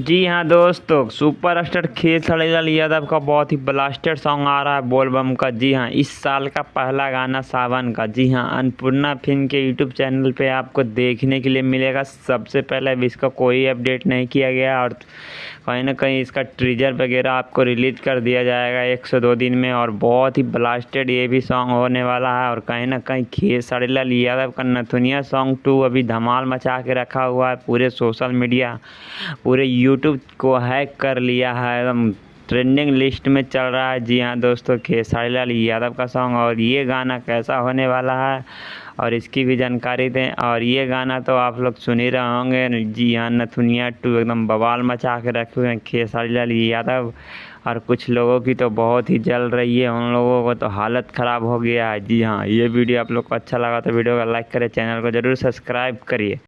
जी हाँ दोस्तों, सुपरस्टार खेसारी यादव का बहुत ही ब्लास्टेड सॉन्ग आ रहा है बोल बम का। जी हाँ, इस साल का पहला गाना सावन का। जी हाँ, अन्नपूर्णा फिल्म के यूट्यूब चैनल पे आपको देखने के लिए मिलेगा। सबसे पहले अभी इसका कोई अपडेट नहीं किया गया और कहीं ना कहीं इसका ट्रीजर वगैरह आपको रिलीज कर दिया जाएगा 102 दिन में। और बहुत ही ब्लास्टेड ये भी सॉन्ग होने वाला है। और कहीं ना कहीं खेसारी यादव का नथुनिया सॉन्ग 2 अभी धमाल मचा के रखा हुआ है। पूरे सोशल मीडिया, पूरे यूट्यूब को हैक कर लिया है, एकदम ट्रेंडिंग लिस्ट में चल रहा है। जी हाँ दोस्तों, खेसारी यादव का सॉन्ग। और ये गाना कैसा होने वाला है और इसकी भी जानकारी दें। और ये गाना तो आप लोग सुन ही रहे होंगे। जी हाँ, नथुनिया 2 एकदम बवाल मचा के रखे हुए हैं खेसारी यादव। और कुछ लोगों की तो बहुत ही जल रही है, उन लोगों को तो हालत ख़राब हो गया है। जी हाँ, ये वीडियो आप लोग को अच्छा लगा तो वीडियो को लाइक करें, चैनल को ज़रूर सब्सक्राइब करिए।